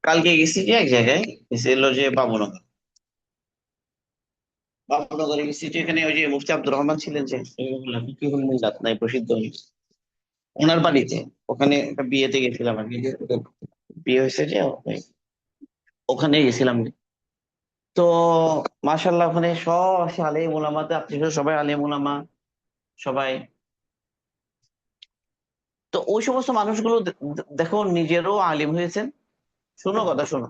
কালকে গেছি যে এক জায়গায়, গেছিল যে বাবুনগরে গেছি যে এখানে ওই যে মুফতি আব্দুর রহমান ছিলেন যে ফিকহুল মিল্লাত নাই প্রসিদ্ধ, ওনার বাড়িতে। ওখানে একটা বিয়েতে গেছিলাম আর কি, যে ওদের বিয়ে হয়েছে যে ওখানে গেছিলাম। তো মাশাল্লাহ ওখানে সব আছে আলেম ওলামাতে, আপনি সবাই আলেম ওলামা সবাই। তো ওই সমস্ত মানুষগুলো দেখো নিজেরও আলিম হয়েছেন। শোনো কথা শোনো,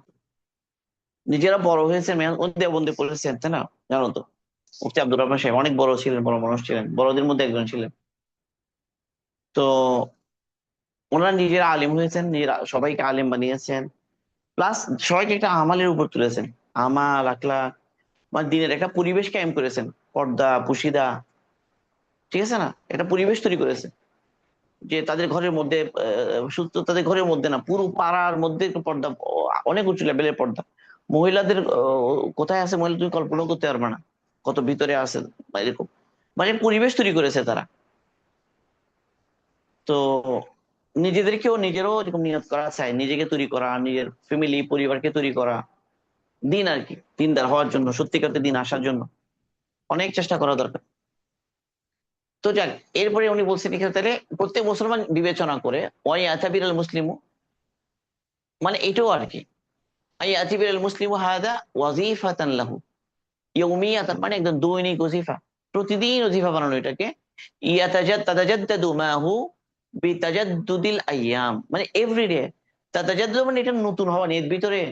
নিজেরা বড় হয়েছে, দেওবন্দে পড়েছেন, তাই না? জানো তো মুফতি আব্দুর রহমান সাহেব অনেক বড় ছিলেন, বড় মানুষ ছিলেন, বড়দের মধ্যে একজন ছিলেন। তো ওনারা নিজেরা আলিম হয়েছেন, নিজেরা সবাইকে আলিম বানিয়েছেন, প্লাস সবাইকে একটা আমালের উপর তুলেছেন। আমাল আখলাক, মানে দিনের একটা পরিবেশ কায়েম করেছেন। পর্দা পুশিদা, ঠিক আছে না, একটা পরিবেশ তৈরি করেছে যে তাদের ঘরের মধ্যে শুধু তাদের ঘরের মধ্যে না, পুরো পাড়ার মধ্যে একটু পর্দা, অনেক উঁচু লেভেলের পর্দা। মহিলাদের কোথায় আছে মহিলা তুমি কল্পনা করতে পারবে না, কত ভিতরে আছে বা এরকম, মানে পরিবেশ তৈরি করেছে তারা। তো নিজেদেরকেও নিজেরও এরকম নিয়ত করা চাই, নিজেকে তৈরি করা, নিজের ফ্যামিলি পরিবারকে তৈরি করা, দিন আর কি, দিনদার হওয়ার জন্য, সত্যিকার দিন আসার জন্য অনেক চেষ্টা করা দরকার। তো যাক, এরপরে উনি বলছেন এখানে তাহলে প্রত্যেক মুসলমান বিবেচনা করে ওয়াই আতাবির আল মুসলিম, মানে এটাও আর কি, আই আতিবির আল মুসলিম হাদা ওয়াজিফাতান লাহু ইয়াউমিয়াতান, মানে একদম দৈনিক ওজিফা, প্রতিদিন ওজিফা বানানো এটাকে। তাতাজাদ্দাদু মাহু বিতাজাদ্দুদিল আইয়াম, মানে এভরিডে। তাতাজাদ্দু মানে এটা নতুন হওয়া,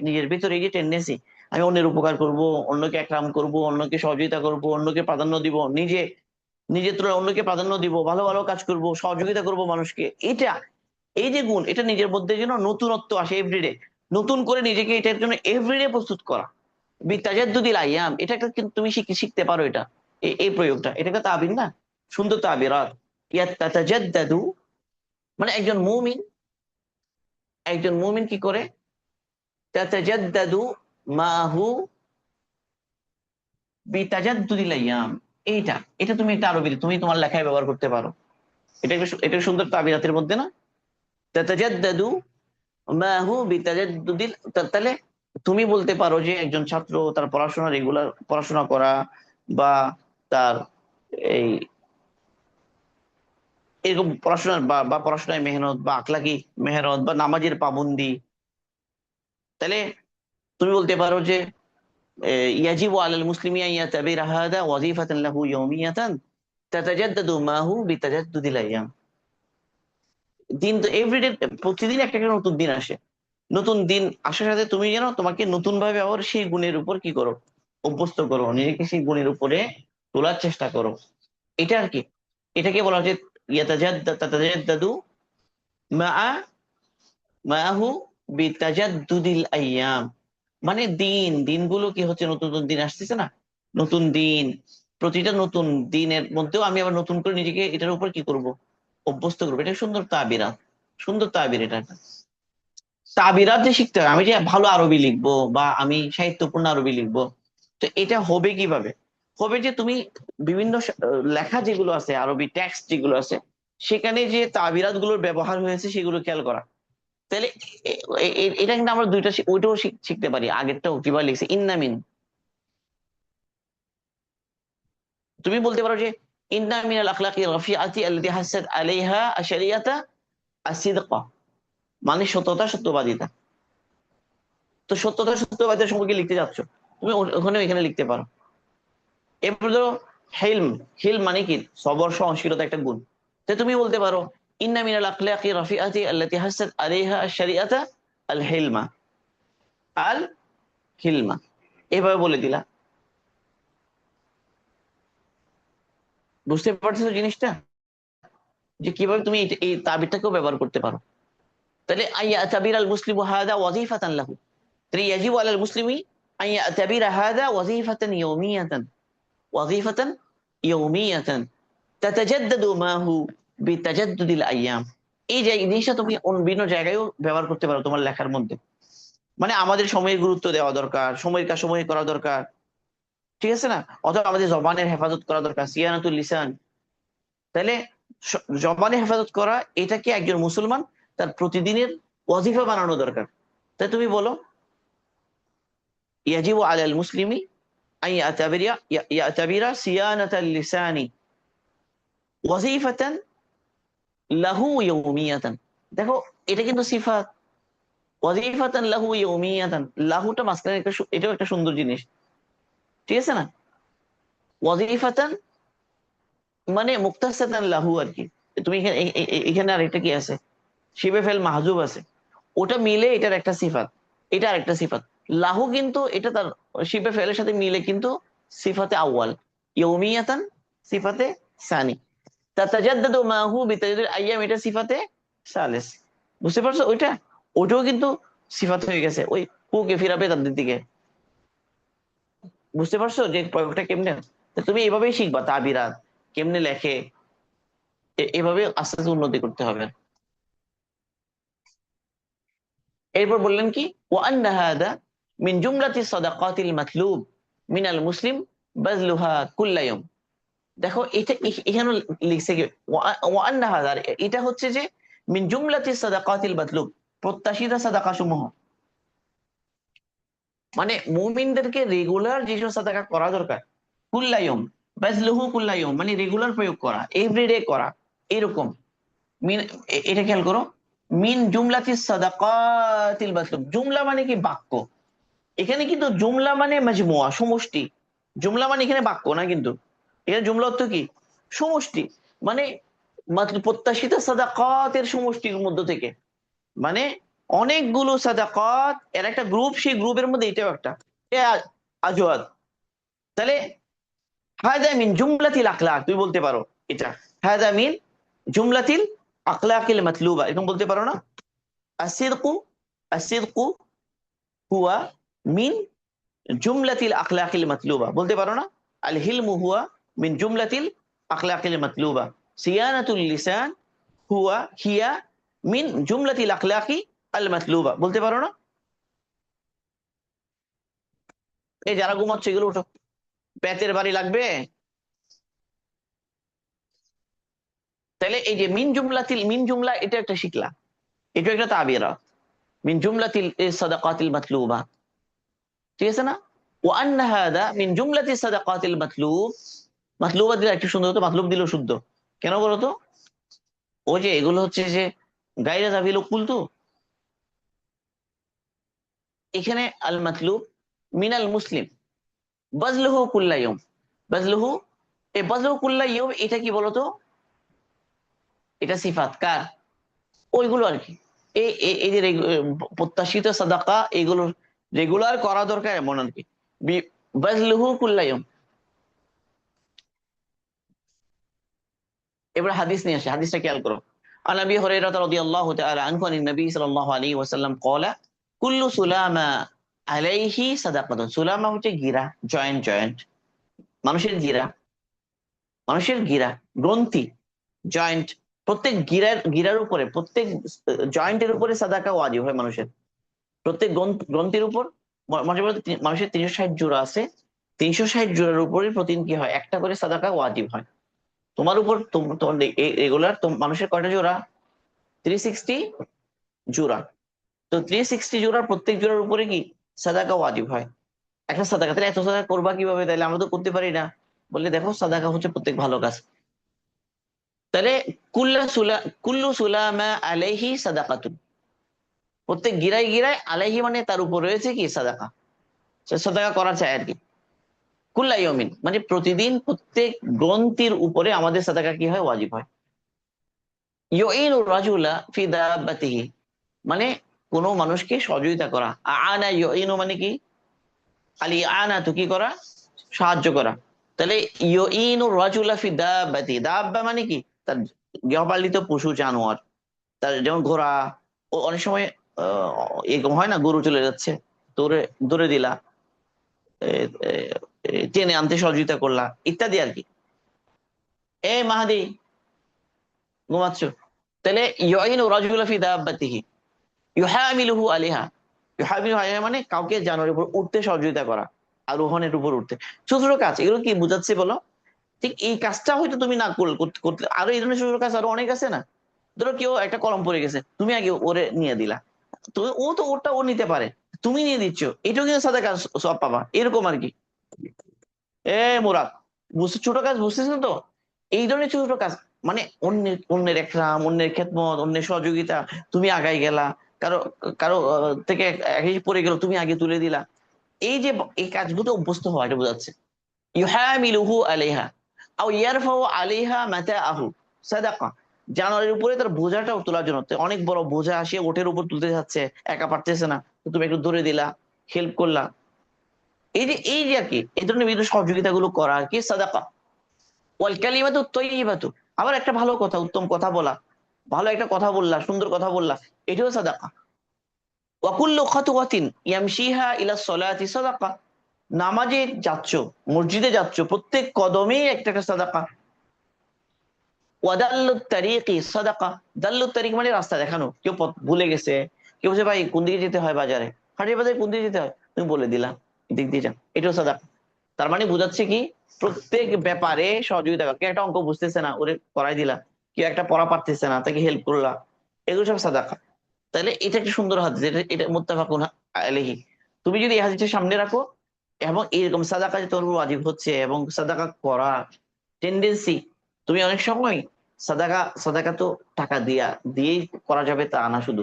নিজের ভিতরে এই যে টেন্ডেন্সি, আমি অন্যের উপকার করব, অন্যকে একরাম করব, অন্যকে সহযোগিতা করব, অন্যকে প্রাধান্য দিব, নিজের তুলনায় অন্যকে প্রাধান্য দিব, ভালো ভালো কাজ করব, সহযোগিতা করব মানুষকে, এটা এই যে গুণ, এটা নিজের মধ্যে যেন নতুনত্ব আসে এভরিডে, নতুন করে নিজেকে এটার জন্য এভরিডে প্রস্তুত করা। বিতাজাদ্দুদিল আইয়াম, এটা একটা কিন্তু তুমি শিখতে পারো এটা, এই প্রয়োগটা, এটা একটা তাবির না, সুন্দর তাবিরাত। ইয়াত তাতাজাদ্দাদু, মানে একজন মুমিন কি করে, তাতাজাদ্দাদু মাহু বিতাজাদ্দুদিল আইয়াম, এটা তুমি একটা আরবিতে তুমি তোমার লেখায় ব্যবহার করতে পারো। এটা সুন্দর তাবিরাতের মধ্যে না, তাতাজাদ্দাদু মাহু বিতাজাদ্দুদিল, তাহলে তুমি বলতে পারো যে একজন ছাত্র তার পড়াশোনা রেগুলার পড়াশোনা করা, বা তার এই এরকম পড়াশোনার বা পড়াশোনায় মেহনত, বা আখলাকি মেহনত, বা নামাজের পাবন্দি, তাহলে তুমি বলতে পারো যে ইয়াজিবু আলাল মুসলিমি আন ইয়াতাবিরা হাদা ওয়াজিফাতান লাহু ইয়াউমিয়াতান তাতাজাদ্দাদু মাহু বিতাজাদ্দুদিল আইয়াম। দিন তো এভরিডে, প্রতিদিন একটা করে নতুন দিন আসে, নতুন দিন আসার সাথে তুমি যেন তোমাকে নতুন ভাবে আবার সেই গুণের উপর কি করো, অভ্যস্ত করো, নিজেকে সেই গুণের উপরে তোলার চেষ্টা করো। এটা আর কি, এটাকে বলা হচ্ছে তাতাজাদ্দাদু মা মাহু বিতাজাদ্দুদিল আইয়াম, মানে দিনগুলো কি হচ্ছে, নতুন নতুন দিন আসতেছে না, নতুন দিন, প্রতিটা নতুন দিনের মধ্যেও আমি আবার নতুন করে নিজেকে এটার উপর কি করব, অভ্যস্ত করবো। এটা সুন্দর তাবিরাত, সুন্দর তাবির এটা। তাবিরাত যে শিখতে হবে, আমি যে ভালো আরবি লিখবো বা আমি সাহিত্যপূর্ণ আরবি লিখবো, তো এটা হবে কিভাবে? হবে যে তুমি বিভিন্ন লেখা যেগুলো আছে, আরবি টেক্সট যেগুলো আছে, সেখানে যে তাবিরাত গুলোর ব্যবহার হয়েছে সেগুলো খেয়াল করা। তাহলে এটা কিন্তু আমরা দুইটা ওইটাও শিখতে পারি। আগেরটাও কিভাবে লিখছে, ইন্নামিন, তুমি বলতে পারো যে ইন্না মিনাল আখলাকি রাফিআতি আল্লাতী হাসাত আলাইহা আশ-শরিয়াতা আস-সিদকা, মানে সততা সত্যবাদিতা। তো সত্যতা সত্যবাদিতা সম্পর্কে লিখতে যাচ্ছ, তুমি ওখানে এখানে লিখতে পারো। এরপর ধরো হেলম, হেলম মানে কি, সবর সহনশীলতা একটা গুণ। তো তুমি বলতে পারো ইন্না মিনাল আখলাকি রাফিআতি আল্লাতী হাসাত আলাইহা আশ-শরিয়াতা আল হিলমা, আল হিলমা, এভাবে বলে দিলা। বুঝতে পারছো জিনিসটা, যে কিভাবে তুমি এই তাবিরটাকেও ব্যবহার করতে পারো। তাহলে আইয়া তাবির আল মুসলিম হাদা ওয়াজিফাতান লাহু, তাহলে ইয়াজিবু আলাল মুসলিমি আইয়া তাবির হাদা ওয়াজিফাতান ইয়াউমিয়াতান, ওয়াজিফাতান ইয়াউমিয়াতান তাতাজাদ্দাদু মাহু বিতাজাদ্দুদিল আইয়াম। এই যে জিনিসটা তুমি বিভিন্ন জায়গায়ও ব্যবহার করতে পারো তোমার লেখার মধ্যে। মানে আমাদের সময়ের গুরুত্ব দেওয়া দরকার, সময়ের কাজ সময় করা দরকার, ঠিক আছে না? অথবা আমাদের জবানের হেফাজত করা দরকার, সিয়ানাতুল লিসান। তাহলে জবানে হেফাজত করা, এটাকে একজন মুসলমান তার প্রতিদিনের ওয়াজিফা বানানো দরকার। তাই তুমি বলো ইয়াজিবু আলাল মুসলিমি আন ইয়াতাবিরা সিয়ানাতাল লিসানি ওয়াজিফাতান লাহু ইয়াউমিয়াতান। দেখো এটা কিন্তু সিফাত, ওয়াজিফাতান লাহু ইয়াউমিয়াতান, লাহুটা মাঝখানে একটা এটাও একটা সুন্দর জিনিস, ঠিক আছে না? ওয়াজিফাতান মানে মুক্তাসাদান লাহু আর কি। তুমি এখানে এখানে আর একটা কি আছে, শিবে ফেল মাহজুব আছে, ওটা মিলে এটার একটা সিফাত, এটা আর একটা সিফাত। লাহু কিন্তু এটা তার শিবে ফেলের সাথে মিলে কিন্তু সিফাতে আউয়াল, ইয়াউমিয়াতান সিফাতে সানি, তাতাজাদ্দাদু মাহু বিতাজাদ্দুদ আইয়াম এটা সিফাতে সালেস। বুঝতে পারছো? ওইটাও কিন্তু সিফাত হয়ে গেছে ওই কুকে ফিরাবে তাদের দিকে। বুঝতে পারছো যে প্রয়োগটা কেমনে? তুমি এভাবেই শিখবা তাবিরাত কেমনে লেখে, এভাবে আস্তে আস্তে উন্নতি করতে হবে। এরপর বললেন কি, ওয়ান্না হাদা মিন জুমলাতি সাদাকাতিল মাতলুব মিনাল মুসলিম বাজলুহা কুল্লা ইয়াউম। দেখো এটা এখানে লিখছে কি, ওয়ান্না হাদা এটা হচ্ছে যে মিন জুমলাতি সাদাকাতিল মাতলুব, প্রত্যাশিত সাদাকা সমূহ, মানে মুমিনদেরকে রেগুলার যেসব সাদাকা করা দরকার, কুল্লা ইয়াউম বাজলুহু কুল্লা ইয়াউম মানে রেগুলার প্রয়োগ করা, এভরিডে করা, এরকম। মিন এটা খেয়াল করো, মিন জুমলাতি সাদাকাতিল মাতলুব, জুমলা মানে কি বাক্য, এখানে কিন্তু জুমলা মানে মাজমুয়া সমষ্টি, জুমলা মানে এখানে বাক্য না, কিন্তু এখানে জুমলা অর্থ কি সমষ্টি, মানে প্রত্যাশিত সাদাকাতের সমষ্টির মধ্য থেকে, মানে অনেকগুলো সাদাকাত এর একটা গ্রুপ, সেই গ্রুপের মধ্যে এটাও একটা আজওয়াদ। তাহলে হাদা মিন জুমলাতিল আখলাক, তুমি বলতে পারো এটা হাদা মিন জুমলাতিল আখলাকিল মাতলুবা, এরকম বলতে পারো না? আসিদকু, আসিদকু হুয়া মিন জুমলাতিল আখলাকিল মাতলুবা, বলতে পারো না? আল হিলমু হুয়া মিন জুমলাতিল আখলাকিল মাতলুবা, সিয়ানাতুল লিসান হুয়া হিয়া মিন জুমলাতিল আখলাকি আল মাতলুবা, বলতে পারো না? এই যারা ঘুমাচ্ছে এগুলো উঠো, পেটের বাড়ি লাগবে। তাহলে এই যে মিন জুমলাতিল, মিন জুমলা এটা একটা শিখলা, এটা একটা তাবিরা, মিন জুমলাতিল সাদাকাতিল মাতলুবা, ঠিক আছে না? ওয়ান্না হাদা মিন জুমলাতি সাদাকাতিল মাতলুব, মাতলুবা দিলে একটু সুন্দর হতো, মাতলুব দিলেও শুদ্ধ, কেন বলতো? ওই যে এগুলো হচ্ছে যে গায়রা যাবিল উকুল, তো এখানে আল মাতলুব মিনাল মুসলিম বাজলুহু কুল্লা ইয়াউম, বাজলুহু, এই বাজলুহু কুল্লা ইয়াউম এটা কি বলতো? এটা সিফাত কার? ওইগুলো আর কি, এই যে প্রত্যাশিত সাদাকা এগুলো রেগুলার করা দরকার এমন আর কি, বাজলুহু কুল্লা ইয়াউম। এবার হাদিস নিয়ে আসে, হাদিসটা খেয়াল করো। عن ابي هريره رضي الله تعالى عنه عن النبي صلى الله عليه وسلم قال كل سلامة عليه صدقة। সুলামা হচ্ছে গিরা, জয়েন্ট, জয়েন্ট মানুষের গিরা, মানুষের গিরা গ্রন্থি, জয়েন্ট, প্রত্যেক গিরার উপরে, প্রত্যেক জয়েন্টের উপরে সাদাকা ওয়াজিব হয় মানুষের, প্রত্যেক গ্রন্থির উপর। মানুষের 360 জোড়া আছে, 360 জোড়ার উপরে প্রতিদিন কি হয়, একটা করে সাদাকা ওয়াজিব হয়। তোমার উপর তোমার রেগুলার মানুষের কয়টা জোড়া? 360 জোড়া। তো 360 জোড়ার প্রত্যেক জোড়ার উপরে কি সাদাকা ওয়াজিব হয়, একটা সাদাকা। তাহলে এত সাদাকা করবা কিভাবে? তাহলে আমরা তো করতে পারি না, বললে দেখো সাদাকা হচ্ছে প্রত্যেক ভালো কাজ। তাহলে কুল্লু সুলামা আলাইহি সাদাকাতুন, প্রত্যেক গিরায় গিরায়, আলাইহি মানে তার উপর রয়েছে কি সাদাকা, সাদাকা করা চাই আর কি। কুল্লা ইয়াউমিন মানে প্রতিদিন, প্রত্যেক গ্রন্থির উপরে আমাদের সাদাকা কি হয়, ওয়াজিব হয়। ইউইনু রাজুলা ফি দাব্বাতিহি মানে কোন মানুষকে সহযোগিতা করা, আনা ইউইনু মানে কি, আলি আনা তো কি করা, সাহায্য করা। তাহলে ইউইনু রাজুলা ফি দাব্বাতি, দাব্বা মানে কি তার গৃহপালিত পশু জানোয়ার, তার যেমন ঘোড়া, ও অনেক সময় এরকম হয় না, গরু চলে যাচ্ছে, দৌড়ে দৌড়ে দিলা, টেনে আনতে সহযোগিতা করলা, ইত্যাদি আর কি। এ মাহাদি ঘুমাচ্ছ, তাহলে ইউইনু রাজুলা ফি দাব্বাতিহি ইউহামিলুহু আলাইহা, ইউহামিলুহু আলাইহা মানে কাউকে জানোয়ারের উপর উঠতে সহযোগিতা করা, আরোহণের উপর উঠতে। ছোট ছোট কাজ, এগুলো কি বুঝাচ্ছে বলো? ঠিক এই কাজটা হয়তো তুমি না করতে, আরো এই ধরনের ছোট ছোট কাজ আরো অনেক আছে না। ধরো কেউ একটা কলম পড়ে গেছে, তুমি আগে ওরে নিয়ে দিলা, তো ও তো ওরটা ও নিতে পারে, তুমি নিয়ে দিচ্ছ, এটাও কিন্তু সাদাকা সওয়াব পাবা, এরকম আর কি। মুরাদ, বুঝতে, ছোট কাজ বুঝতেছেন তো? এই ধরনের ছোট ছোট কাজ, মানে অন্যের অন্যের একরাম, অন্যের খেদমত, অন্যের সহযোগিতা, তুমি আগাই গেলা, কারো কারো থেকে এক জিনিস পড়ে গেল, তুমি আগে তুলে দিলা। এই যে এই কাজগুলো অভ্যস্ত হওয়া, এটা বোঝাচ্ছে। ইউহামিলুহু আলাইহা আও ইয়ারফাউ আলাইহা মাতাআহু সাদাকা, জানোয়ারের উপরে তার বোঝাটাও তোলার জন্য। তো অনেক বড় বোঝা আসে ওঠের উপর তুলতে যাচ্ছে, একা পারতেছে না, তো তুমি একটু ধরে দিলা, হেল্প করলা। এই যে আর কি, এই ধরনের বিভিন্ন সহযোগিতাগুলো করা আর কি সাদাকা। ওয়াল কালিমাতু তাইয়্যিবাতু, আবার একটা ভালো কথা, উত্তম কথা বলা, ভালো একটা কথা বললা, সুন্দর কথা বললা, এটাও সাদাকা। ওয়া কুল্লু খাতওয়াতিন ইয়ামশিহা ইলা সলাতি সাদাকা, নামাজে যাচ্ছ, মসজিদে যাচ্ছ, প্রত্যেক কদমেই একটা একটা সাদাকা। ওয়াদাল্লুত তারিকি সাদাকা, দাল্লুত তারিক মানে রাস্তা দেখানো, কেউ পথ ভুলে গেছে, কেউ বলছে ভাই কোন দিকে যেতে হয় বাজারে, হাটের বাজারে কোন দিকে যেতে হয়, তুমি বলে দিলা এদিক দিয়ে যান, এটাও সাদাকা। তার মানে বোঝাচ্ছে কি, প্রত্যেক ব্যাপারে সহযোগিতা করা। কেউ একটা অঙ্ক বুঝতেছে না, ওরে করাই দিলা, কেউ একটা পড়া পারতেছে না, তাকে হেল্প করলা, এগুলো সব সাদাকা। তাহলে এটা একটা সুন্দর হাদিস, এটা এটা মুত্তাফাকুন আলাইহি। তুমি যদি এই হাদিসটা সামনে রাখো, এবং এরকম সাদাকা যে তোর উপর ওয়াজিব হচ্ছে এবং সাদাকা করা টেন্ডেন্সি, তুমি অনেক সময় সাদাকা, সাদাকা তো টাকা দিয়া দিয়েই করা যাবে তা না শুধু।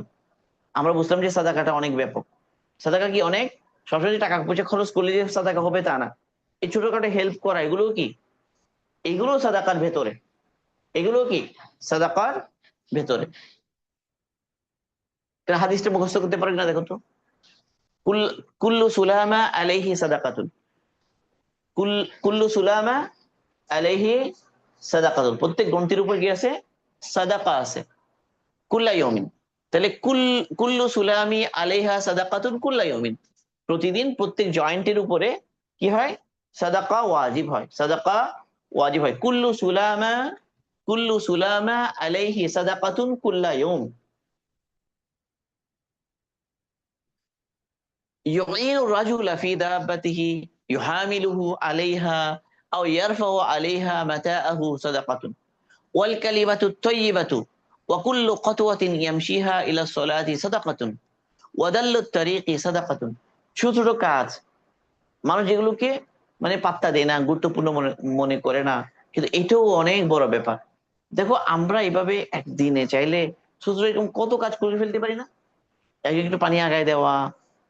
আমরা বুঝলাম যে সাদাকাটা অনেক ব্যাপক। সাদাকা কি অনেক, সবসময় যে টাকা পয়সা খরচ করলে যে সাদাকা হবে তা না। এই ছোটখাটো হেল্প করা, এগুলো কি, এগুলো সাদাকার ভেতরে, এগুলো কি সাদাকার ভেতরে। এটা হাদিসটা মুখস্থ করতে পারেন না, দেখো তো। কুল কুল্লু সুলামা আলাইহি সাদাকাতুন, কুল্লু সুলামা আলাইহি সাদাকাতুন, প্রত্যেক গ্রন্থির উপর কি আছে, সাদাকা আছে, কুল্লা ইয়াউমিন। তাহলে কুল্লু সুলামি আলাইহা সাদাকাতুন কুল্লা ইয়াউমিন, প্রতিদিন প্রত্যেক জয়েন্টের উপরে কি হয়, সাদাকা ওয়াজিব হয়, সাদাকা ওয়াজিব হয়। কুল্লু সুলামা আলাইহি সাদাকাতুন কুল্লা ইয়াউম। يعين الرجل في دابته يحامله عليها أو يرفع عليها متاعه صدقة والكلمة الطيبة وكل خطوة يمشيها إلى الصلاة صدقة ওয়াদাল্ল তারিকি সাদাকাতুন। ছোট ছোট কাজ, মানুষ যেগুলোকে মানে পাত্তা দেয় না, গুরুত্বপূর্ণ মনে মনে করে না, কিন্তু এটাও অনেক বড় ব্যাপার। দেখো আমরা এভাবে একদিনে চাইলে ছোট ছোট এরকম কত কাজ করে ফেলতে পারি না। একজনকে একটু পানি আগায় দেওয়া,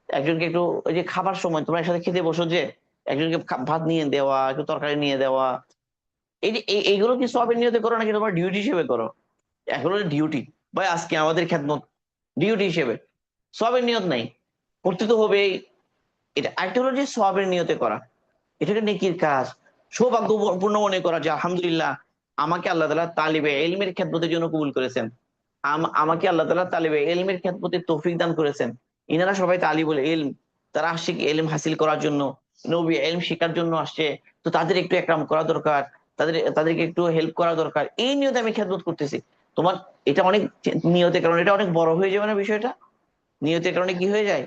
একজনকে একটু ওই যে খাবার সময় তোমরা একসাথে খেতে বসো যে, একজনকে ভাত নিয়ে দেওয়া, একটু তরকারি নিয়ে দেওয়া, এই যে এইগুলো কি সবের নিয়তে করো নাকি তোমার ডিউটি হিসেবে করো? এখন ডিউটি, ভাই আজকে আমাদের খেদমত, ডিউটি হিসেবে, সবের নিয়ত নাই, করতে তো হবেই। এটা আরেকটা হলো যে সবের নিয়তে করা, এটাকে নেকির কাজ, সৌভাগ্যপূর্ণ মনে করা যে আলহামদুলিল্লাহ আমাকে আল্লাহ তাআলা তালিবে ইলমের খেদমতের জন্য কবুল করেছেন, আমাকে আল্লাহ তাআলা তালিবে ইলমের খেদমতের তৌফিক দান করেছেন। ইনারা সবাই তালিবুল ইলম, তারা আসছে কি ইলম হাসিল করার জন্য, নবী ইলম শেখার জন্য আসছে, তো তাদের একটু একরাম করা দরকার, তাদেরকে একটু হেল্প করা দরকার, এই নিয়তে আমি খেদমত করতেছি। তোমার এটা অনেক নিয়তের কারণে এটা অনেক বড় হয়ে যাবে না বিষয়টা, নিয়তের কারণে কি হয়ে যায়,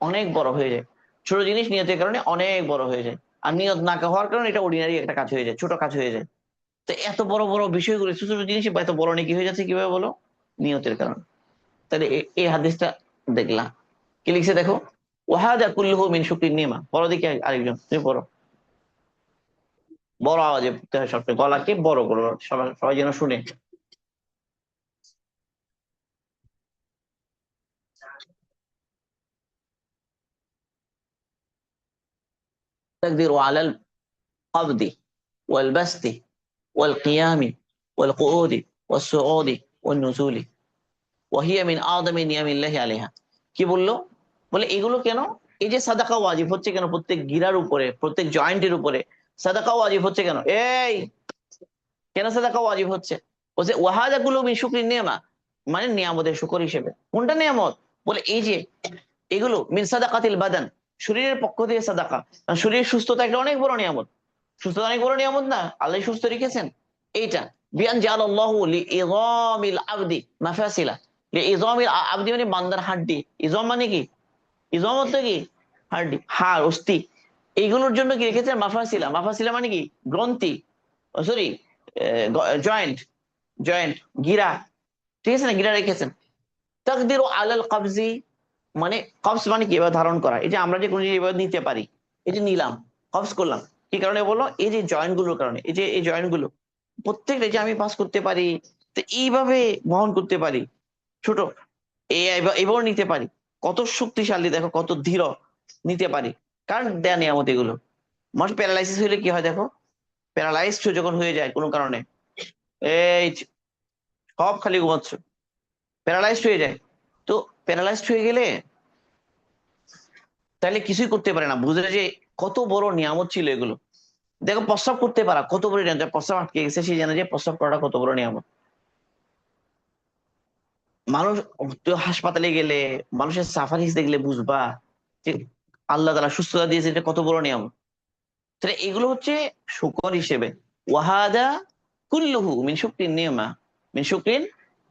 অনেক বড় হয়ে যায়। ছোট জিনিস নিয়তের কারণে অনেক বড় হয়ে যায়, আর নিয়ত না হওয়ার কারণে এটা অর্ডিনারি একটা কাজ হয়ে যায়, ছোট কাজ হয়ে যায়। তো এত বড় বড় বিষয়গুলো ছোট ছোট জিনিস এত বড় নাকি হয়ে যাচ্ছে কিভাবে বলো, নিয়তের কারণে। তাহলে এই হাদিসটা দেখলাম, কি লিখছে দেখো, ওয়াহাদা কুল্লুহু মিন শুকরিন নিমা, বড় দিকে আরেকজন, তুমি পড়ো, বড় আওয়াজে পড়তে হয় সবসময়, গলাকে বড় করো, সবাই সবাই যেন শুনে। তাকদিরু আলাল কবদি ওয়াল বাসতি ওয়াল কিয়ামি ওয়াল কুউদি ওয়াস সুউদি ওয়ান নুজুলি ওয়াহিয়া মিন আযমি নিয়ামিল্লাহি আলাইহা। কি বললো, বলে এগুলো কেন, এই যে সাদাকা ওয়াজিব হচ্ছে কেন প্রত্যেক গিরার উপরে, প্রত্যেক জয়েন্টের উপরে সাদাকা ওয়াজিব হচ্ছে কেন, এই কেন সাদাকা ওয়াজিব হচ্ছে, বলছে ওয়াহাদা গুলো মিন শুকরিন নিয়ামা, মানে নিয়ামতের শুকর হিসেবে। কোনটা নিয়ামত, বলে এই যে এগুলো মিন সাদাকাতিল বাদান, শরীরের পক্ষ থেকে সাদাকা, কারণ শরীরের সুস্থতা একটা অনেক বড় নিয়ামত, সুস্থতা অনেক বড় নিয়ামত না, আল্লাহ সুস্থ রেখেছেন। এইটা বিয়ান জাআলাল্লাহু লিইযামিল আবদি মাফাসিলা, লিইযামিল আবদি মানে বান্দার হাড্ডি, ইযাম মানে কি, ইযাম অর্থ কি, হাড্ডি, হাড়, অস্থি, এইগুলোর জন্য কি রেখেছেন মাফাসিলা, মাফাসিলা মানে কি, গ্রন্থি, সরি জয়েন্ট, জয়েন্ট, গিরা, ঠিক আছে না, গিরা রেখেছেন। তাকদিরু আলাল কবজি মানে কবজ মানে কি, এবার ধারণ করা। এই যে আমরা যে কোনো জিনিস এবার নিতে পারি, এই যে নিলাম, কবজ করলাম, কি কারণে বলো? এই যে জয়েন্ট গুলোর কারণে, এই যে এই জয়েন্ট গুলো প্রত্যেকটা যে আমি পাস করতে পারি, তো এইভাবে বহন করতে পারি, ছোট এবার নিতে পারি। কত শক্তিশালী দেখো, কত দৃঢ়, নিতে পারি। কারণ দেয়া নিয়ামত এগুলো। মানুষ প্যারালাইসিস হলে কি হয় দেখো, প্যারালাইজড যখন হয়ে যায় কোনো কারণে, এই সব খালি ঘুমাচ্ছ, প্যারালাইজড হয়ে যায়। তো প্যারালাইজড হয়ে গেলে তাহলে কিছুই করতে পারে না, বুঝলে যে কত বড় নিয়ামত ছিল এগুলো। দেখো প্রস্রাব করতে পারা কত বড় নিয়ামত, প্রস্রাব আটকে গেছে সে জানে যে প্রস্রাব করাটা কত বড় নিয়ামত। মানুষ, তো হাসপাতালে গেলে মানুষের সাফারিস দেখলে বুঝবা যে আল্লাহ তাআলা সুস্থতা দিয়েছে, এটা কত বড় নিয়ামত। তাহলে এগুলো হচ্ছে শুকর হিসেবে। ওয়াহাদা কুল্লুহু মিন শুকরিন নিয়মা, মিন শুকরিন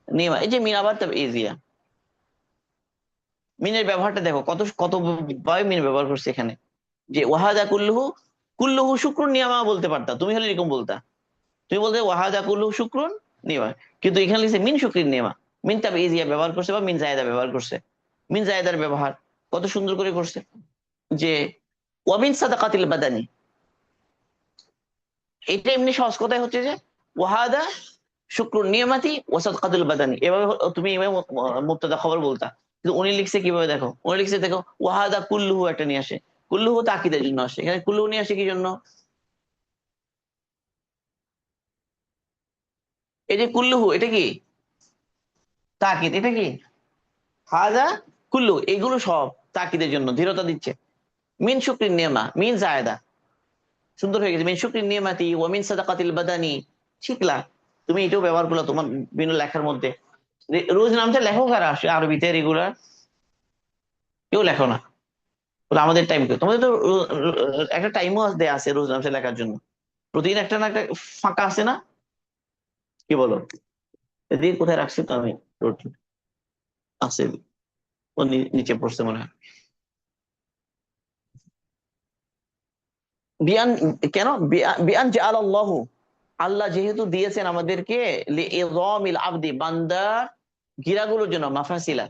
নিয়মা। এই যে মিন আবার এজিয়া, মিনের ব্যবহারটা দেখো, কত কত ভাবে মিন ব্যবহার করছে এখানে। যে ওয়াহাদা কুল্লুহু, কুল্লুহু শুক্রুন নিয়ামা বলতে পারতা, তুমি হলে এরকম বলতা, তুমি বলতে ওয়াহাদা কুল্লুহু শুক্রুন নিয়ামা। কিন্তু এখানে লিখছে মিন শুকরিন নিয়ামা, মিন তাবে ইজিয়া ব্যবহার করছে বা মিন জায়দা ব্যবহার করছে। মিন জায়দার ব্যবহার কত সুন্দর করে করছে, যে ওয়ামিন সাদাকাতিল বাদানি, এটা এমনি সহজ কথায় হচ্ছে যে ওয়াহাদা শুক্রুন নিয়ামাতি ওয়া সাদাকাতুল বাদানি, এভাবে তুমি এভাবে মুবতাদা খবর বলতা। কিন্তু উনি লিখছে কিভাবে দেখো, উনি লিখছে দেখো ওয়াহাদা কুল্লুহু একটা নিয়ে আসে, কুল্লুহু তাকিদের জন্য আসে, এখানে কুল্লুহু নিয়ে আসে কি জন্য? এই যে কুল্লুহু এটা কি তাকিদ, এটা কি হাজা কুল্লু, এগুলো সব তাকিদের জন্য, দৃঢ়তা দিচ্ছে। মিন শুকরিন নিয়ামা, মিন জায়দা, সুন্দর হয়ে গেছে। মিন শুকরিন নিয়ামাতি ওয়া মিন সাদাকাতিল বাদানি, শিখলা। তুমি এটাও ব্যবহার করলা তোমার বিভিন্ন লেখার মধ্যে। রোজ নামটা লেখো কারা আসে আরবিতে রেগুলার? কেউ লেখো না। বলে আমাদের টাইম, তোমাদের তো একটা টাইমও দেয়া আছে রোজ নামটা লেখার জন্য, প্রতিদিন একটা না একটা ফাঁকা আছে না? কি বলো? এদিকে কোথায় রাখছি তো আমি, আছে, ও নিচে পড়ছে মনে হয়। বিয়ান, কেন বিয়ান জাআলাল্লাহু, আল্লাহ যেহেতু দিয়েছেন আমাদেরকে লিইযামিল আবদি, বান্দার গিরাগুলোর জন্য, মাফাসিলা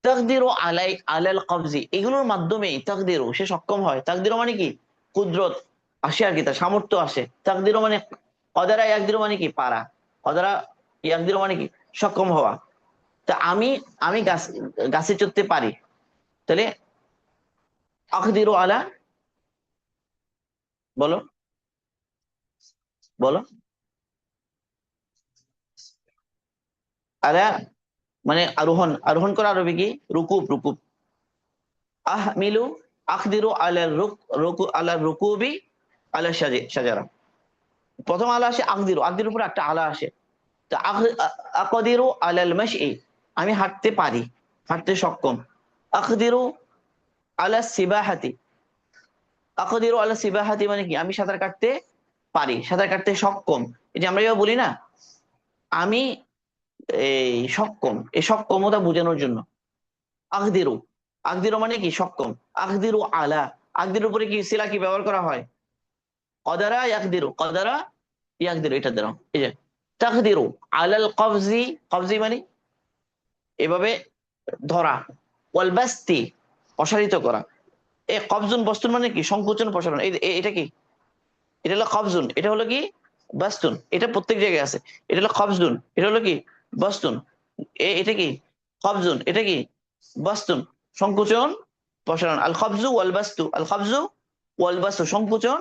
তাকদিরু আলাই আলাল কবজি, এগুলোর মাধ্যমেই তাকদিরু সে সক্ষম হয়। তাকদিরু মানে কি? কুদরত আসে আর কি, তার সামর্থ্য আসে। তাকদিরু মানে কদারা ইয়াকদিরু মানে কি পারা, কদারা ইয়াকদিরু মানে কি সক্ষম হওয়া। তা আমি, আমি গাছে চড়তে পারি, তাহলে আকদিরু আলা, বলো বলো, আলা মানে আরোহণ, আরোহণ করা আরবি কি? রুকুব, রুকুব। আহমিলু আকদিরু আলা রুকু আলা রুকুবি আলা শাজারা। প্রথম আলা আসে আকদিরু, আকদিরুর উপর একটা আলা আসে। তা আকদিরু আলাল মাশই, আমি হাঁটতে পারি, হাঁটতে সক্ষম। আকদিরু আলা সিবাহাতি, আকদিরু আলা সিবাহাতি মানে কি? আমি সাঁতার কাটতে পারি, সাঁতার কাটতে সক্ষম। এই যে আমরা এবার বলি না আমি এই সক্ষম, এই সক্ষমতা বোঝানোর জন্য আকদিরু, আকদিরু মানে কি সক্ষম। আকদিরু আলা, আকদিরুর উপরে কি সিলা কি ব্যবহার করা হয়? কদারা ইয়াকদিরু, কদারা ইয়াকদিরু, এটা দ্বারা। এই যে তাকদিরু আলাল কবজি, কবজি মানে এভাবে ধরা, ওয়াল বাস্তি প্রসারিত করা। এই কবজুন বস্তুন মানে কি সংকোচন প্রসারণ, এটা কি? এটা হলো কবজুন, এটা হলো কি বাস্তুন, এটা প্রত্যেক জায়গায় আছে। এটা হলো কবজুন, এটা হলো কি বাস্তুন। এটা কি কবজুন, এটা কি বাস্তুন, সংকোচন প্রসারণ। আল কবজু ওয়াল বাস্তু, আল কবজু ওয়াল বাস্তু, সংকোচন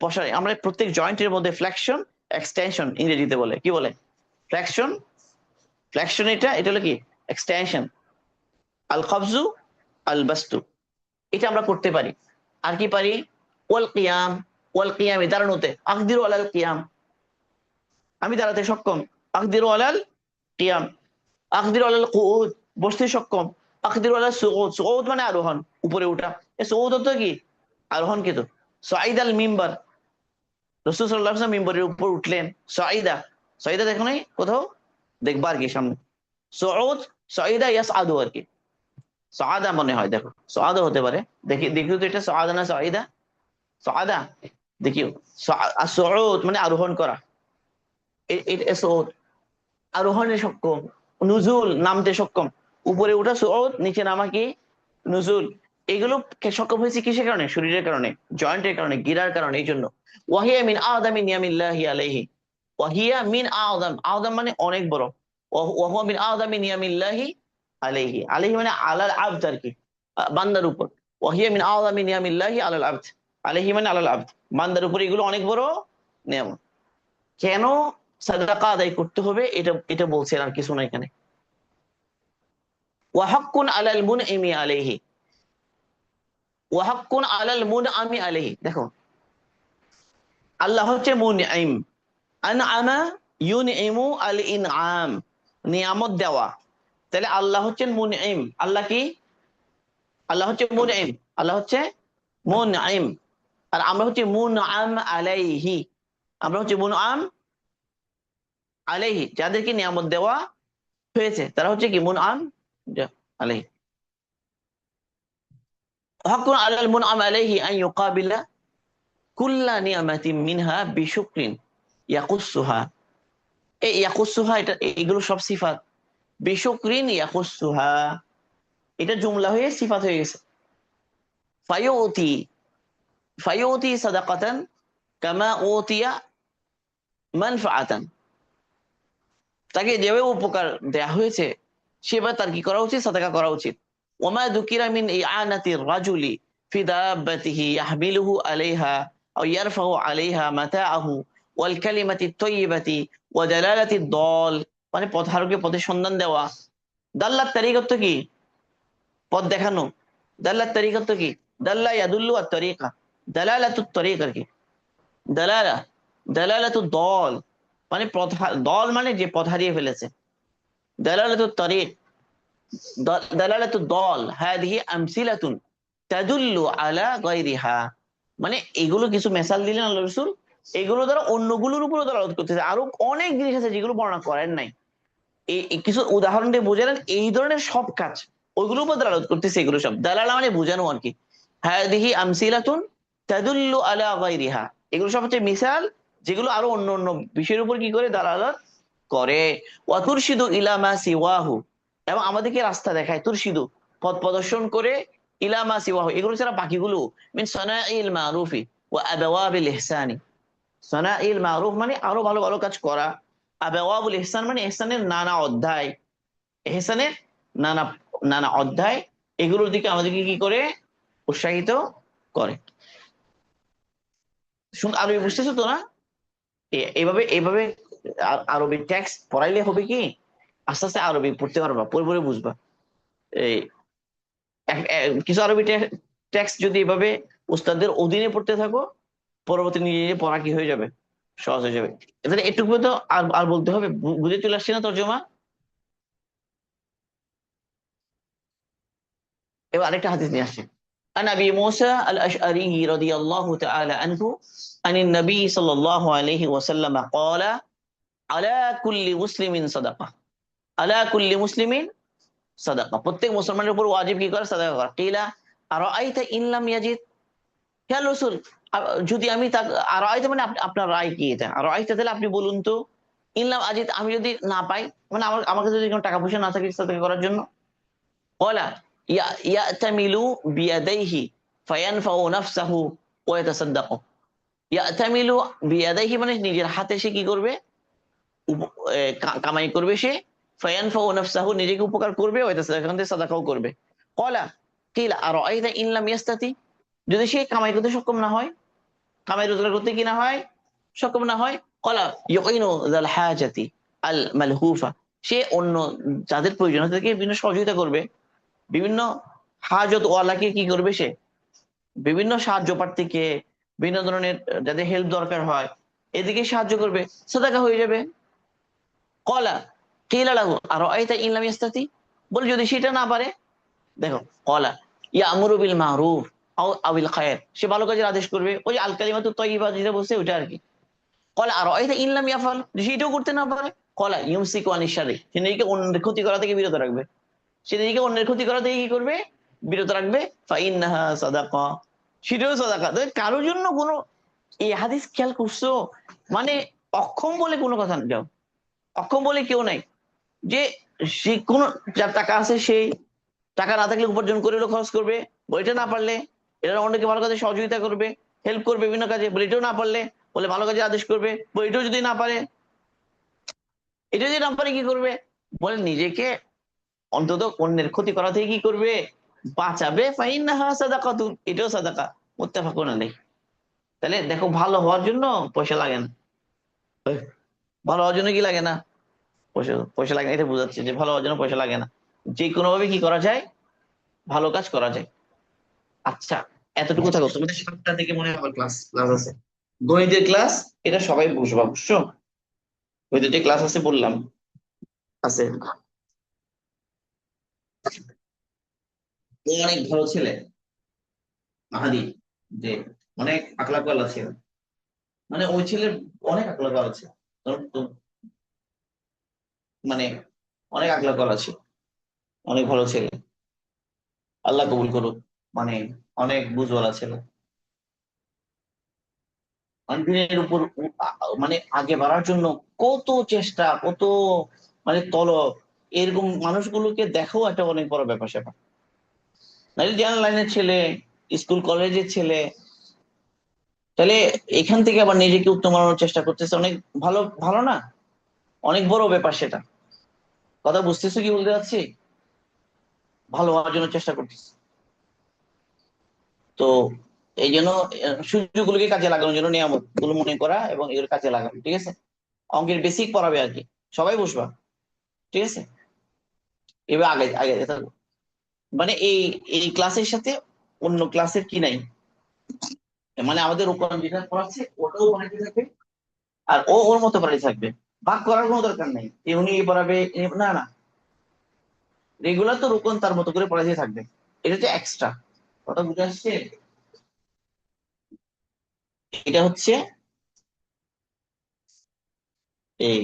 প্রসারণ। আমরা প্রত্যেক জয়েন্টের মধ্যে ফ্লেকশন এক্সটেনশন ইংরেজিতে বলে, কি বলে? ফ্লেকশন, ফ্লেকশন এটা, এটা হলো কি এক্সটেনশন। আল কবজু আল বাস্তু, এটা আমরা করতে পারি। আর কি পারি? ওয়াল কিয়াম, ওয়াল কিয়ামে দাঁড়ানোতে, আকদিরু আলাল কিয়াম, আমি দাঁড়াতে সক্ষম। আকদিরু আলাল কিয়াম, আকদিরু আলাল কুউদ, বসতে সক্ষম। আকদিরু আলাল সুউদ, সুউদ মানে আরোহণ, উপরে উঠা। এই সুউদ তো কি আরোহণ, কিন্তু সাঈদ আল মিম্বার, রাসূল সাল্লাল্লাহু আলাইহি ওয়াসাল্লাম মিম্বরের উপর উঠলেন। সাঈদা, সাঈদা দেখো নাই কোথাও, দেখবা আর কি সামনে। সুউদ, সাঈদা ইয়াসআদু আর কি, সাআদা মনে হয়, দেখো সাআদা হতে পারে, দেখি দেখি তো এটা সাআদা না সাঈদা, সাআদা দেখিও। সুউদ মানে আরোহণ করা, এটা সুউদ, আরোহণে সক্ষম। নুজুল নামতে সক্ষম। উপরে উঠা সুউদ, নিচে নামা কি নুজুল। এগুলো সক্ষম হয়েছে কিসের কারণে? শরীরের কারণে, জয়েন্টের কারণে, গিরার কারণে। এই জন্য ওয়াহিয়া মিন আযামি নিয়ামিল্লাহি আলাইহি, ওয়াহিয়া মিন আযম, আযম মানে অনেক বড়, ওয়াহুয়া মিন আযামি নিয়ামিল্লাহি আলাইহি, আলাইহি মানে আলাল আবদ আর কি, বান্দার উপর। ওয়াহিয়া মিন আযমি নিয়ামিল্লাহি আলাল আবদ, আলাইহি মানে আলাল আবদ, বান্দার উপর এগুলো অনেক বড় নিয়ামত। কেন সাদাকা আদায় করতে হবে এটা এটা বলছেন, আর কিছু না এখানে। ওয়া হাক্কুন আলাল মুনইমি আলাইহি, ওয়া হাক্কুন আলাল মুনআমি আলাইহি। দেখো আল্লাহ হচ্ছে মুনইম, আনআমা ইউনইমু আল ইনআম, নিয়ামত দেওয়া। তাহলে আল্লাহ হচ্ছেন মুনইম। আল্লাহ কি? আল্লাহ হচ্ছে মুনইম, আল্লাহ হচ্ছে মুনইম। আর আমরা হচ্ছে মুনআম আলাইহি, আমরা হচ্ছে মুনআম আলাইহি, যাদেরকে নিয়ামত দেওয়া হয়েছে তারা হচ্ছে কি মুনআম আলাইহি। হাক্কুন আলাল মুনআম আলাইহি আন ইউকাবিলা কুল্লা নিয়ামাতিন মিনহা বিশুকরিন ইয়াকুসুহা। এই ইয়াকুসুহা, এটা এগুলো সব সিফাত। বিশুকরিন ইয়াকুসুহা, এটা জুমলা হয়ে সিফাত হয়ে গেছে। ফায়ুতি, ফায়ুতি সাদাকাতান কামা উতিয়া মানফাআতান, তাকে যেভাবে উপকার দেয়া হয়েছে সেভাবে তার কি করা উচিত? সাদাকা করা উচিত। ওমা দুকিরা মিন ইআনাতির রাজুলি ফি দাব্বাতিহি ইয়াহমিলুহু আলাইহা আও ইয়ারফাউ আলাইহা মাতাআহু ওয়াল কালিমাতিত তাইয়্যিবাতি ওয়া দালালাতিদ দাল, মানে পথহারকে পথের সন্ধান দেওয়া। দাল্লাত তরিকত কি? পথ দেখানো। দাল্লাত তরিকত কি? দাল্লা ইয়াদুল্লু আত তরিকা, দালালাতুত তরিকা কি? দালালা, দালালাতুদ দাল মানে পথ, দল মানে যে পথ হারিয়ে ফেলেছে। দালালাতুত তরিক, দালালাতুদ দাল হাদিহি আমসিলাতুন তাদুল্লু আলা গায়রিহা, মানে এগুলো কিছু মেসাল দিলেন আল্লাহ রাসূল, এগুলো দ্বারা অন্যগুলোর উপর দালালত করতেছে। আরো অনেক জিনিস আছে যেগুলো বর্ণনা করেন নাই, এই কিছু উদাহরণ দিয়ে বোঝালেন। এই ধরনের সব কাজ ওইগুলোর উপর দালালত করতেছে। এগুলো সব দালালা মানে বোঝানো আর কি। হাদিহি আমসিলাতুন তাদুল্লু আলা গায়রিহা, এগুলো সব হচ্ছে মিসাল যেগুলো আরো অন্য অন্য বিষয়ের উপর কি করে দালালত করে। ওয়া তুরশিদু ইলা মা সিওয়াহু, এবং আমাদেরকে রাস্তা দেখায়, তুরশিদু পথ প্রদর্শন করে, ইলা মা সিওয়াহু এগুলো ছাড়া বাকিগুলো, মিন সানাইল মারুফি ওয়া আবওয়াবিল ইহসানি। সানাইল মারুফ মানে আরো ভালো ভালো কাজ করা, আবওয়াবুল ইহসান মানে ইহসানের নানা অধ্যায়, ইহসানের নানা নানা অধ্যায়, এগুলোর দিকে আমাদেরকে কি করে? উৎসাহিত করে। আরবি বুঝতেছো তো না? এইভাবে এইভাবে আরবি টেক্সট পড়াইলে হবে কি, আস্তে আস্তে আরবি পড়তে পারবা, পড়ে পড়ে বুঝবা। এই কিছু আরবি টেক্সট যদি এভাবে উস্তাদের অধীনে পড়তে থাকো, পরবর্তী নিজে নিজে পড়া কি হয়ে যাবে, সহজ হয়ে যাবে। এখানে এটুকু তো আর আর বলতে হবে, বুঝে চলে আসছে না তর্জমা? এবার আরেকটা হাদিস নিয়ে আসছে। عن ابي موسى الاشعري رضي الله تعالى عنه عن النبي صلى الله عليه وسلم قال على كل مسلم صدقه, على كل مسلم صدقه, প্রত্যেক মুসলমানের উপর ওয়াজিব কি করা? সাদাকা করা। কিলা আরাইতা ইন লাম ইয়াজিদ, হে রাসূল যদি আমি আরাইতা মানে আপনার রায় কি? এটা আরাইতা তাহলে আপনি বলুন তো, ইন লাম আজিদ আমি যদি না পাই, মানে আমার কাছে যদি কোনো টাকা পয়সা না থাকে সাদাকা করার জন্য। ক্বালা ইয়াতামিলু বিয়াদাইহি ফায়ানফাউ নাফসাহু ওয়া ইয়াতাসাদ্দাকু। ইয়াতামিলু বিয়াদাইহি মানে নিজের হাতে সে কি করবে? কামাই করবে সে, ফায়ানফাউ নাফসাহু নিজেকে উপকার করবে, ওয়া ইয়াতাসাদ্দাকু এখান থেকে সাদাকাও করবে। ক্বালা কিলা আরাইতা ইন লাম ইয়াস্তাতি, যদি সে কামাই করতে সক্ষম না হয়, কামাই রোজগার করতে কি না হয়, সক্ষম না হয়। ক্বালা ইউইনু যাল হাজাতি আল মালহুফা, সে অন্য যাদের প্রয়োজন তাদেরকে বিভিন্ন সহযোগিতা করবে, বিভিন্ন হাজত ওয়ালাকে কি করবে সে, বিভিন্ন সাহায্য প্রার্থীকে, বিভিন্ন ধরনের যাদের হেল্প দরকার হয় এদিকে সাহায্য করবে, সাদাকা হয়ে যাবে। ক্বালা কিলা লাহু আরাইতা ইন লাম ইয়াস্তাতি, বলে যদি সেটা না পারে, দেখো ক্বালা ইয়ামুরু বিল মারুফ আও আবিল খায়র, সে ভালো কাজের আদেশ করবে, ওই আল কালিমাতুত তাইয়্যিবা যেটা বলছে ওটা আর কি। ক্বালা আরাইতা ইন লাম ইয়াফাল, সেটাও করতে না পারে, ক্বালা ইউমসিকু আনিশ শাররি, সে নিজেকে অন্যের ক্ষতি করা থেকে বিরত রাখবে, সে নিজেকে অন্যের ক্ষতি করা থেকে কি করবে? বিরত রাখবে। ফাইন্নাহা সাদাকা, সেটাও সাদাকা। কারোর জন্য কোনো, এই হাদিস খেয়াল করছো, মানে অক্ষম বলে কোনো কথা যাও, অক্ষম বলে কেউ নাই, যে সে কোন, যার টাকা আছে সেই টাকা না থাকলে উপার্জন করে হলেও খরচ করবে, বইটা না পারলে এরা অন্যকে ভালো কাজে সহযোগিতা করবে, হেল্প করবে বিভিন্ন কাজে, বলে এটাও না পারলে বলে ভালো কাজে আদেশ করবে, বইটাও যদি না পারে, এটা যদি না পারে কি করবে, বলে নিজেকে অন্তত অন্যের ক্ষতি করা থেকে কি করবে, বাঁচাবে, ফাইন্নাহা সাদাকাতুন, এটাও সাদাকা, মুত্তাফাকুন আলাইহ। তাহলে দেখো, ভালো হওয়ার জন্য পয়সা লাগে না, ভালো হওয়ার জন্য কি লাগে না, পয়সা পয়সা লাগে না, এটা বোঝাচ্ছে যে ভালো হওয়ার জন্য পয়সা লাগে না, যে কোনো ভাবে কি করা যায়, ভালো কাজ করা যায়। আচ্ছা, এতটুকু থাকো, তোমাদের 7টা থেকে মনে হয় ক্লাস ক্লাস আছে, গণিতের ক্লাস, এটা সবাই বুঝবা, বুঝছো? গণিতের ক্লাস আছে বললাম, আছে। ও অনেক ভালো ছেলে, মাহাদি, যে অনেক আকলাকওয়ালা ছেলে, মানে ওই ছেলের অনেক আকলাকওয়ালা ছিল, মানে অনেক আকলাকওয়ালা ছিল, অনেক ভালো ছেলে, আল্লাহ কবুল করুক, মানে অনেক বুঝওয়ালা ছেলে, মানে দিনের উপর মানে আগে বাড়ার জন্য কত চেষ্টা, কত মানে তলব, এরকম মানুষগুলোকে দেখো একটা অনেক বড় ব্যাপার স্যাপার। নাইলে জেনারেল লাইনের ছেলে, স্কুল কলেজের ছেলে, তাহলে এখান থেকে আবার নিজেকে উত্তম বানানোর চেষ্টা করতেছে, অনেক ভালো, ভালো না, অনেক বড় ব্যাপার সেটা, কথা বুঝতেছো কি বলতে চাচ্ছি, ভালো হওয়ার জন্য চেষ্টা করতেছে। তো এই জন্য সুযোগগুলোকে কাজে লাগানোর জন্য নিয়ামত গুলো মনে করা এবং এগুলো কাজে লাগানো, ঠিক আছে? অঙ্কের বেসিক পড়াবে আর কি, সবাই বসবা, ঠিক আছে? এবার আগে আগে থাকো, মানে এই এই ক্লাসের সাথে অন্য ক্লাসের কি নাই, মানে আমাদের ওখানে যেটা পড়াচ্ছে ওটাও বানাইতে থাকবে, আর ও ওর মতো পড়াই থাকবে, ভাগ করার কোনো দরকার নেই, উনি পড়াবে না না, রেগুলার তো রোকন তার মতো করে পড়াইতে থাকবে, এটা হচ্ছে এক্সট্রা, কথা বুঝে আসছে? এটা হচ্ছে এই